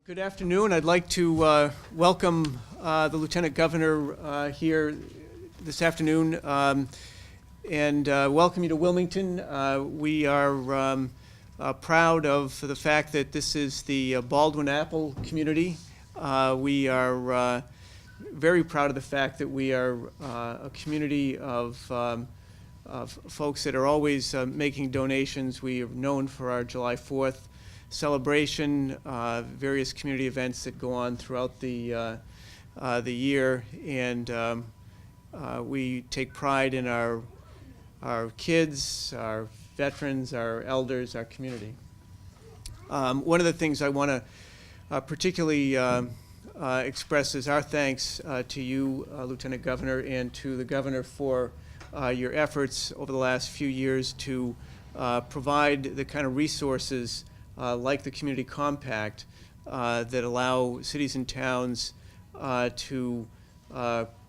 Good afternoon. I'd like to welcome the Lieutenant Governor here this afternoon and welcome you to Wilmington. We are proud of the fact that this is the Baldwin Apple community. We are very proud of the fact that we are a community of folks that are always making donations. We are known for our July 4th celebration, various community events that go on throughout the year, and we take pride in our kids, our veterans, our elders, our community. One of the things I want to particularly express is our thanks to you, Lieutenant Governor, and to the Governor for your efforts over the last few years to provide the kind of resources like the Community Compact that allow cities and towns to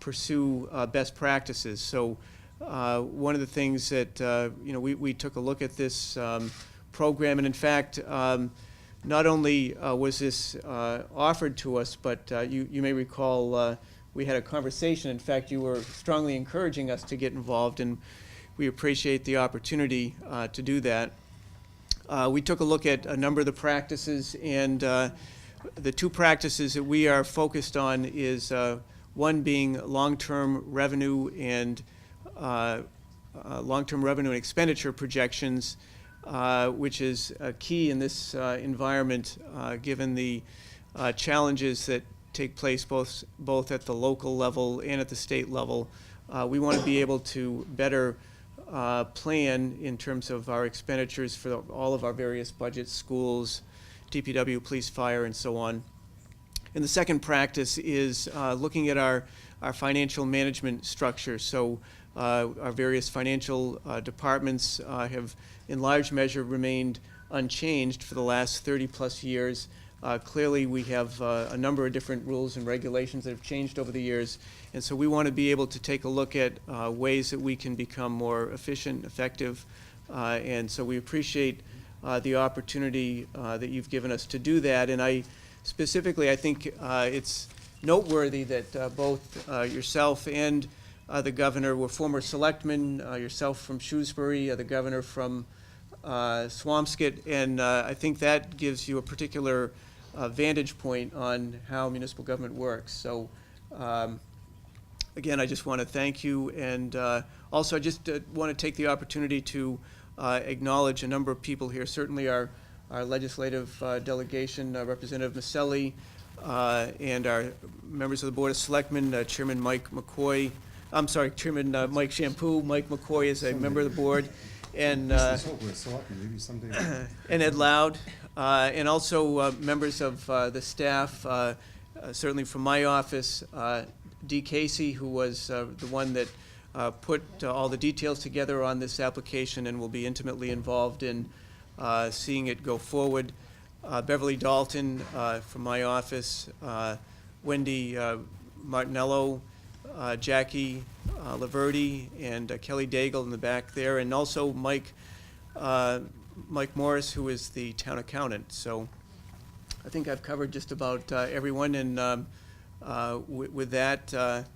pursue best practices. So one of the things that, we took a look at this program, and in fact, not only was this offered to us, but you may recall we had a conversation. In fact, you were strongly encouraging us to get involved, and we appreciate the opportunity to do that. We took a look at a number of the practices, and the two practices that we are focused on is one being long-term revenue and expenditure projections, which is key in this environment, given the challenges that take place both at the local level and at the state level. We want to be able to better plan in terms of our expenditures for all of our various budgets, schools, DPW, police, fire, and so on. And the second practice is looking at our financial management structure. So our various financial departments have in large measure remained unchanged for the last 30 plus years. Clearly we have a number of different rules and regulations that have changed over the years, and so we want to be able to take a look at ways that we can become more efficient, effective, and so we appreciate the opportunity that you've given us to do that. And I think it's noteworthy that both yourself and the Governor were former selectmen, yourself from Shrewsbury, the Governor from Swampscott, and I think that gives you a particular vantage point on how municipal government works. So again, I just want to thank you, and also I just want to take the opportunity to acknowledge a number of people here. Certainly our legislative delegation, Representative Maselli, and our members of the Board of Selectmen, Chairman Mike Shampoo. Mike McCoy is a member of the board, and and Ed Loud, and also members of the staff, certainly from my office, Dee Casey, who was the one that put all the details together on this application and will be intimately involved in seeing it go forward. Beverly Dalton from my office, Wendy Martinello, Jackie Laverty, and Kelly Daigle in the back there, and also Mike Morris, who is the town accountant. So I think I've covered just about everyone, and with that,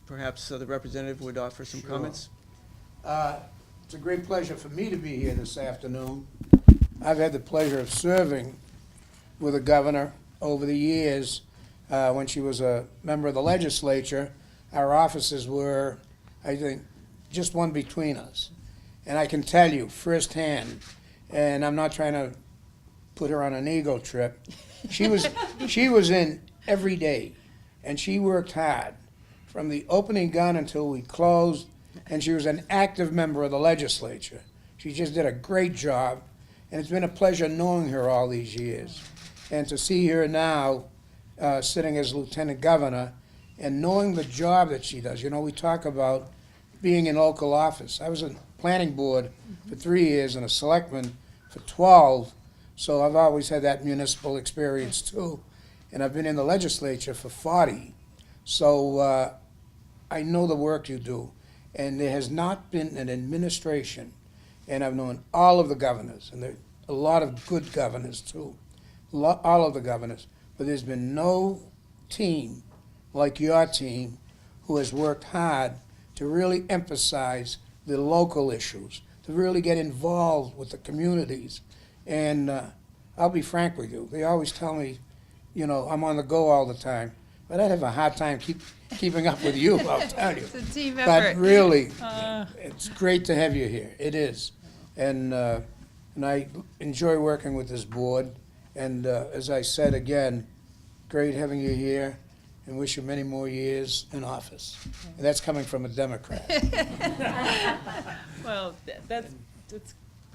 perhaps the representative would offer some comments. It's a great pleasure for me to be here this afternoon. I've had the pleasure of serving with the governor over the years. When she was a member of the legislature, our offices were, I think, just one between us. And I can tell you firsthand, and I'm not trying to put her on an ego trip, she was in every day, and she worked hard from the opening gun until we closed, and she was an active member of the legislature. She just did a great job, and it's been a pleasure knowing her all these years. And to see her now sitting as Lieutenant Governor and knowing the job that she does. You know, we talk about being in local office. I was in planning board for 3 years and a selectman for 12, so I've always had that municipal experience too. And I've been in the legislature for 40, so I know the work you do. And there has not been an administration, and I've known all of the governors, and there are a lot of good governors too, all of the governors, but there's been no team like your team who has worked hard to really emphasize the local issues, to really get involved with the communities. And I'll be frank with you, they always tell me, you know, I'm on the go all the time, but I'd have a hard time keeping up with you, I'll tell you. It's a team But effort. really, it's great to have you here, it is. And I enjoy working with this board, and as I said again, great having you here, and wish you many more years in office. And that's coming from a Democrat. Well, that's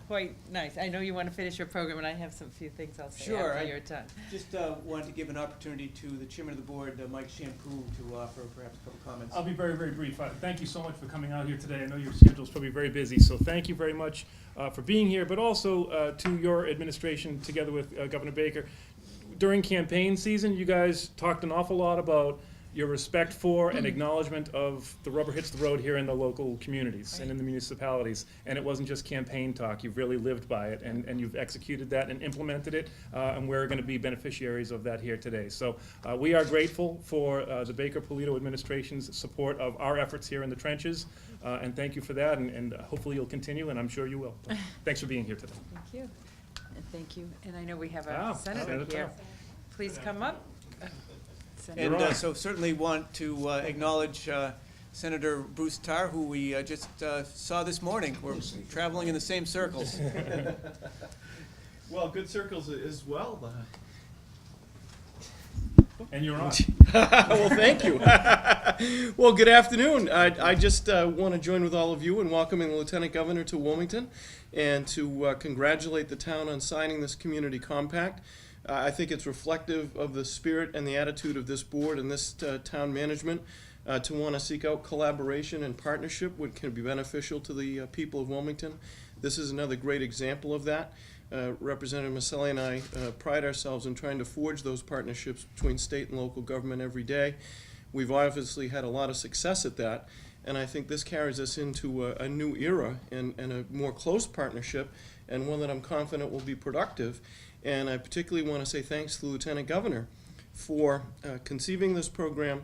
quite nice. I know you want to finish your program, and I have some few things I'll say Sure, after you're done. Just wanted to give an opportunity to the chairman of the board, Mike Shampoo, to offer perhaps a couple comments. I'll be very, very brief. Thank you so much for coming out here today. I know your schedule's probably very busy, so thank you very much for being here, but also to your administration, together with Governor Baker. During campaign season, you guys talked an awful lot about your respect for and acknowledgement of the rubber hits the road here in the local communities and in the municipalities. And it wasn't just campaign talk. You've really lived by it, and you've executed that and implemented it, and we're going to be beneficiaries of that here today. So we are grateful for the Baker Polito administration's support of our efforts here in the trenches, and thank you for that, and hopefully you'll continue, and I'm sure you will. Thanks for being here today. Thank you. And thank you. And I know we have Ah, a senator Senator here. Taft. Please come up. Senator. And You're on. so certainly want to acknowledge Senator Bruce Tarr, who we just saw this morning. We're traveling in the same circles. Well, good circles as well. And you're on. Well, thank you. Well, good afternoon. I just want to join with all of you in welcoming the Lieutenant Governor to Wilmington and to congratulate the town on signing this community compact. I think it's reflective of the spirit and the attitude of this board and this town management to want to seek out collaboration and partnership, which can be beneficial to the people of Wilmington. This is another great example of that. Representative Maselli and I pride ourselves in trying to forge those partnerships between state and local government every day. We've obviously had a lot of success at that, and I think this carries us into a new era and a more close partnership, and one that I'm confident will be productive. And I particularly want to say thanks to the Lieutenant Governor for conceiving this program,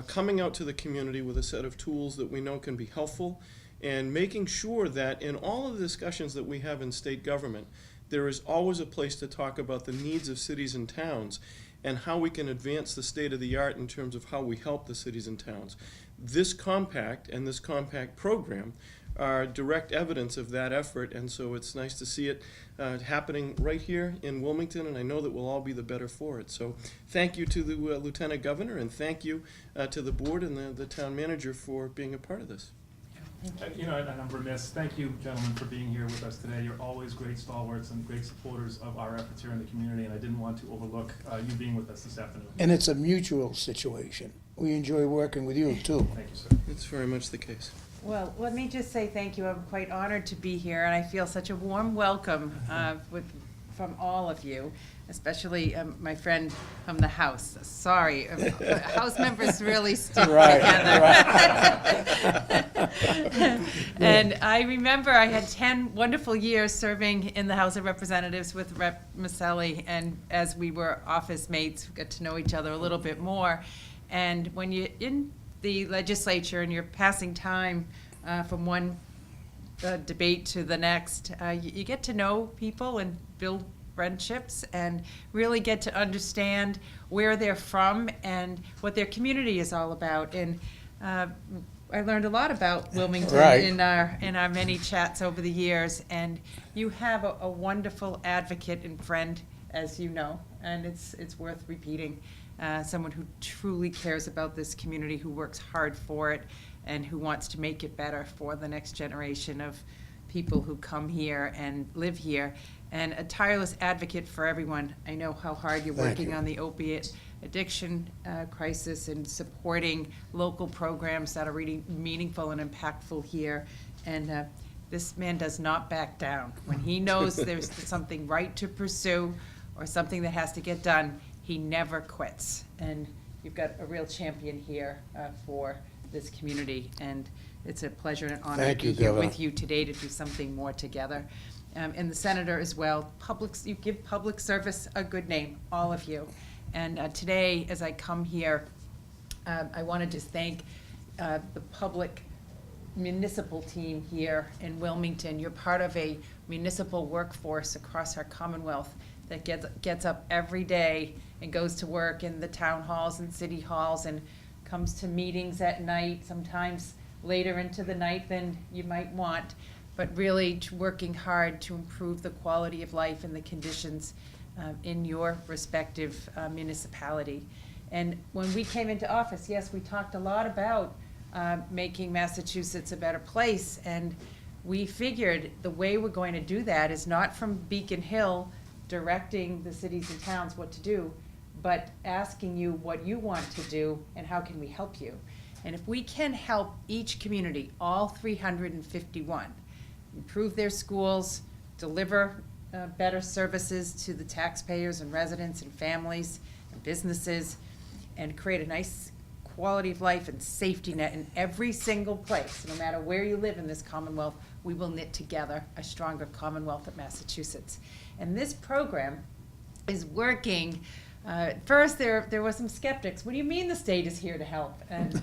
coming out to the community with a set of tools that we know can be helpful, and making sure that in all of the discussions that we have in state government, there is always a place to talk about the needs of cities and towns and how we can advance the state of the art in terms of how we help the cities and towns. This compact and this compact program are direct evidence of that effort, and so it's nice to see it happening right here in Wilmington, and I know that we'll all be the better for it. So thank you to the Lieutenant Governor, and thank you to the board and the town manager for being a part of this. You know, and I'm remiss. Thank you, gentlemen, for being here with us today. You're always great stalwarts and great supporters of our efforts here in the community, and I didn't want to overlook you being with us this afternoon. And it's a mutual situation. We enjoy working with you, too. Thank you, sir. It's very much the case. Well, let me just say thank you. I'm quite honored to be here, and I feel such a warm welcome from all of you, especially my friend from the House. Sorry, House members really stick together. And I remember I had 10 wonderful years serving in the House of Representatives with Rep. Maselli, and as we were office mates, we got to know each other a little bit more. And when you're in the legislature and you're passing time from one debate to the next, you get to know people and build friendships and really get to understand where they're from and what their community is all about. And I learned a lot about Wilmington Right. in our many chats over the years. And you have a wonderful advocate and friend, as you know, and it's worth repeating. Someone who truly cares about this community, who works hard for it, and who wants to make it better for the next generation of people who come here and live here, and a tireless advocate for everyone. I know how hard you're Thank working you. on the opiate addiction crisis and supporting local programs that are really meaningful and impactful here. And this man does not back down. When he knows there's something right to pursue or something that has to get done, he never quits. And you've got a real champion here for this community, and it's a pleasure and an honor Thank to be you, here Governor. with you today to do something more together. and the senator as well. You give public service a good name, all of you. And today, as I come here, I want to just thank the public municipal team here in Wilmington. You're part of a municipal workforce across our Commonwealth that gets up every day and goes to work in the town halls and city halls and comes to meetings at night, sometimes later into the night than you might want, but really working hard to improve the quality of life and the conditions in your respective municipality. And when we came into office, yes, we talked a lot about making Massachusetts a better place, and we figured the way we're going to do that is not from Beacon Hill directing the cities and towns what to do, but asking you what you want to do and how can we help you. And if we can help each community, all 351, improve their schools, deliver better services to the taxpayers and residents and families and businesses, and create a nice quality of life and safety net in every single place, no matter where you live in this Commonwealth, we will knit together a stronger Commonwealth of Massachusetts. And this program is working. First, there were some skeptics. What do you mean the state is here to help? And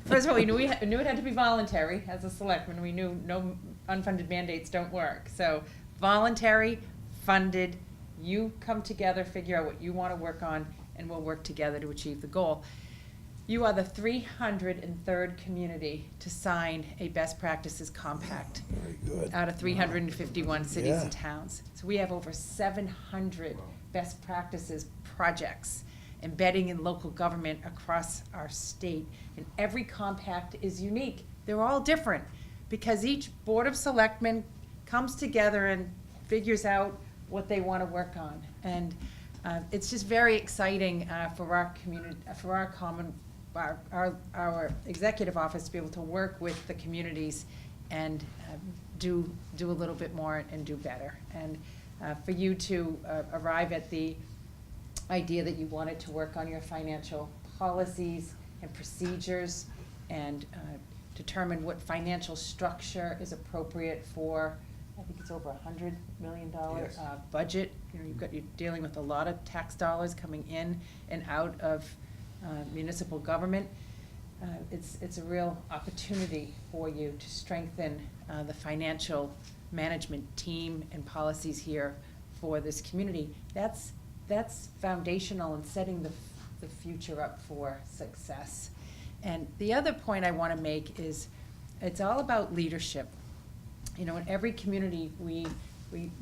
first of all, we knew it had to be voluntary. As a selectman, we knew no unfunded mandates don't work. So voluntary, funded, you come together, figure out what you want to work on, and we'll work together to achieve the goal. You are the 303rd community to sign a best practices compact. Very good. Out of 351 cities Yeah. and towns. So we have over 700 best practices projects embedding in local government across our state. And every compact is unique. They're all different because each Board of Selectmen comes together and figures out what they want to work on. And it's just very exciting for our community, for our executive office to be able to work with the communities and do a little bit more and do better. And for you to arrive at the idea that you wanted to work on your financial policies and procedures and determine what financial structure is appropriate for, I think it's over $100 million Yes. budget. You know, you're dealing with a lot of tax dollars coming in and out of municipal government. It's a real opportunity for you to strengthen the financial management team and policies here for this community. That's foundational in setting the future up for success. And the other point I want to make is it's all about leadership. You know, in every community, we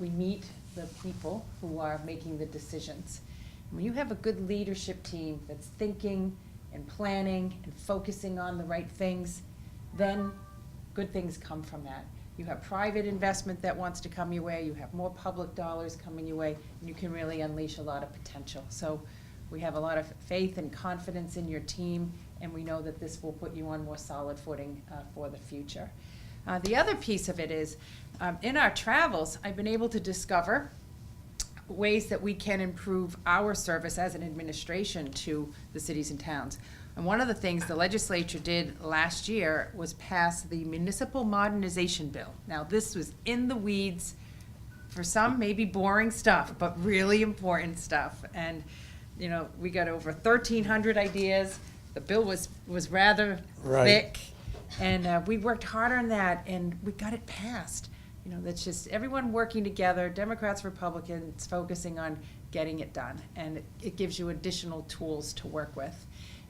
meet the people who are making the decisions. When you have a good leadership team that's thinking and planning and focusing on the right things, then good things come from that. You have private investment that wants to come your way, you have more public dollars coming your way, and you can really unleash a lot of potential. So we have a lot of faith and confidence in your team, and we know that this will put you on more solid footing for the future. The other piece of it is, in our travels, I've been able to discover ways that we can improve our service as an administration to the cities and towns. And one of the things the legislature did last year was pass the Municipal Modernization Bill. Now, this was in the weeds, for some maybe boring stuff, but really important stuff. And, you know, we got over 1,300 ideas. The bill was rather thick. And we worked hard on that, and we got it passed. You know, that's just everyone working together, Democrats, Republicans, focusing on getting it done. And it gives you additional tools to work with.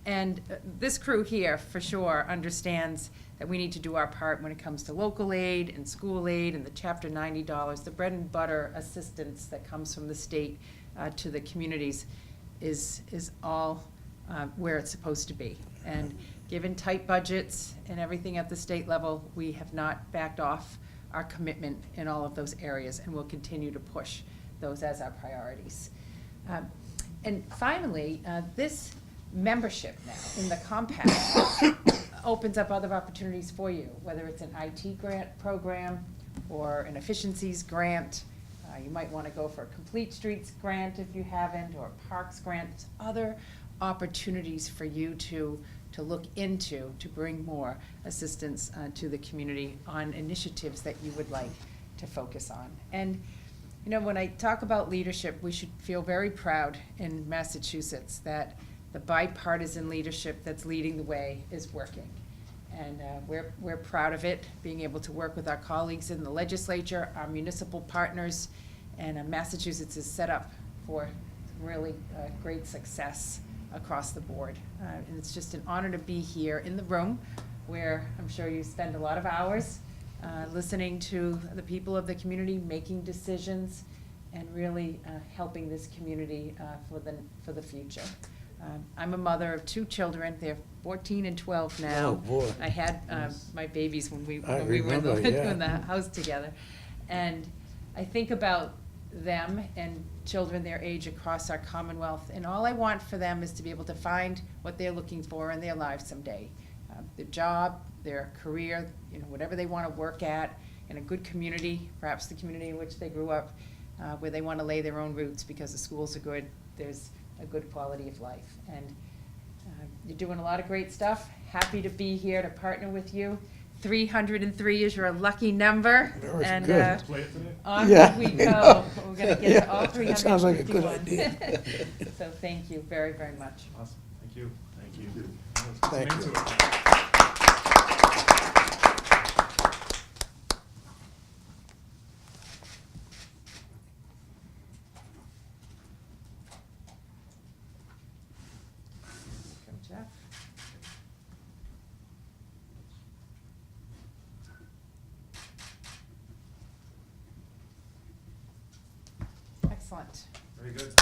And this crew here, for sure, understands that we need to do our part when it comes to local aid and school aid and the Chapter 90 dollars. The bread and butter assistance that comes from the state to the communities is all where it's supposed to be. And given tight budgets and everything at the state level, we have not backed off our commitment in all of those areas, and we'll continue to push those as our priorities. And finally, this membership now in the compact opens up other opportunities for you, whether it's an IT grant program or an efficiencies grant. You might want to go for a Complete Streets grant if you haven't, or a Parks grant. Other opportunities for you to look into to bring more assistance to the community on initiatives that you would like. to focus on. And you know, when I talk about leadership, we should feel very proud in Massachusetts that the bipartisan leadership that's leading the way is working. And we're proud of it, being able to work with our colleagues in the legislature, our municipal partners, and Massachusetts is set up for really great success across the board. And it's just an honor to be here in the room where I'm sure you spend a lot of hours listening to the people of the community, making decisions, and really helping this community for the future. I'm a mother of 2 children. They're 14 and 12 now. Oh, boy. I had my babies when we were remember, yeah. in the house together. And I think about them and children their age across our Commonwealth, and all I want for them is to be able to find what they're looking for in their lives someday. Their job, their career, you know, whatever they want to work at, in a good community, perhaps the community in which they grew up, where they want to lay their own roots because the schools are good, there's a good quality of life. And you're doing a lot of great stuff. Happy to be here to partner with you. 303 is your lucky number. That was And good. Play it today? on we go. We're going to get to all Yeah, 351. that sounds like a good idea. So thank you very, very much. Awesome, thank you. Thank you. Thank you. Come, Jeff. Excellent. Very good.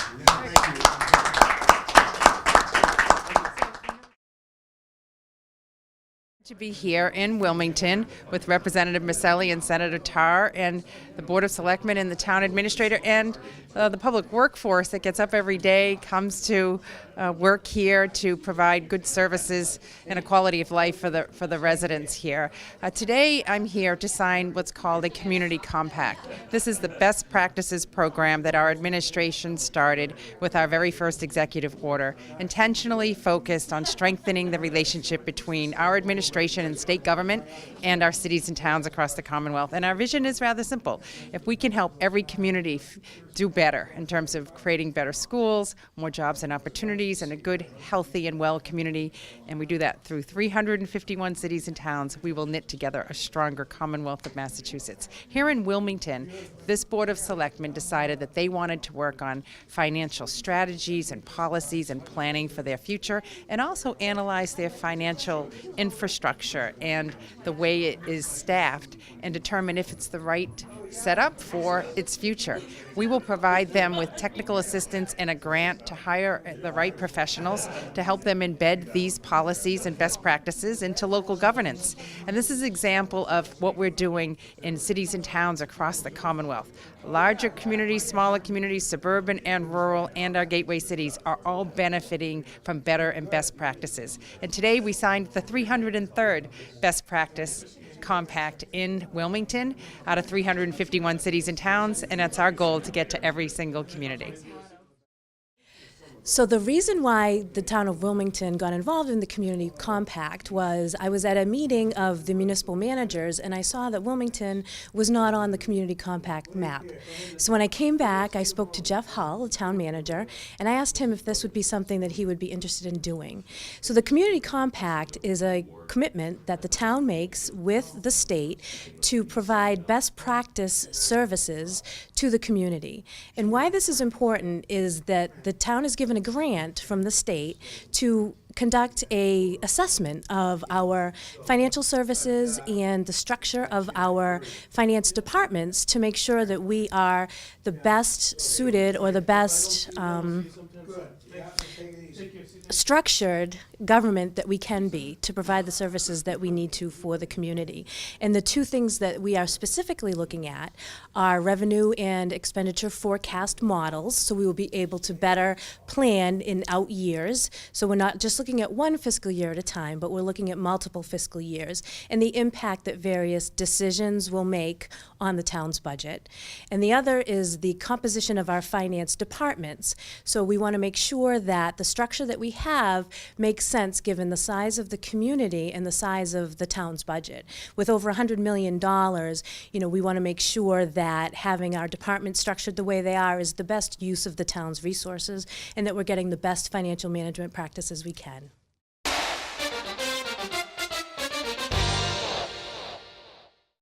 To be here in Wilmington with Representative Maselli and Senator Tarr and the Board of Selectmen and the town administrator and the public workforce that gets up every day, comes to work here to provide good services and a quality of life for the residents here. Today I'm here to sign what's called a community compact. This is the best practices program that our administration started with our very first executive order, intentionally focused on strengthening the relationship between our administration and state government and our cities and towns across the Commonwealth. And our vision is rather simple. If we can help every community do better in terms of creating better schools, more jobs and opportunities, and a good, healthy, and well community, and we do that through 351 cities and towns, we will knit together a stronger Commonwealth of Massachusetts. Here in Wilmington, this Board of Selectmen decided that they wanted to work on financial strategies and policies and planning for their future, and also analyze their financial infrastructure and the way it is staffed, and determine if it's the right setup for its future. We will provide them with technical assistance and a grant to hire the right professionals to help them embed these policies and best practices into local governance. And this is an example of what we're doing in cities and towns across the Commonwealth. Larger communities, smaller communities, suburban and rural, and our gateway cities are all benefiting from better and best practices. And today we signed the 303rd best practice compact in Wilmington out of 351 cities and towns, and that's our goal, to get to every single community. So the reason why the town of Wilmington got involved in the community compact was I was at a meeting of the municipal managers and I saw that Wilmington was not on the community compact map. So when I came back, I spoke to Jeff Hull, the town manager, and I asked him if this would be something that he would be interested in doing. So the community compact is a commitment that the town makes with the state to provide best practice services to the community. And why this is important is that the town is given a grant from the state to conduct a assessment of our financial services and the structure of our finance departments to make sure that we are the best suited or the best structured government that we can be to provide the services that we need to for the community. And the two things that we are specifically looking at are revenue and expenditure forecast models, so we will be able to better plan in out years. So we're not just looking at one fiscal year at a time, but we're looking at multiple fiscal years and the impact that various decisions will make on the town's budget. And the other is the composition of our finance departments. So we want to make sure that the structure that we have makes sense given the size of the community and the size of the town's budget. With over $100 million, we want to make sure that having our departments structured the way they are is the best use of the town's resources, and that we're getting the best financial management practices we can.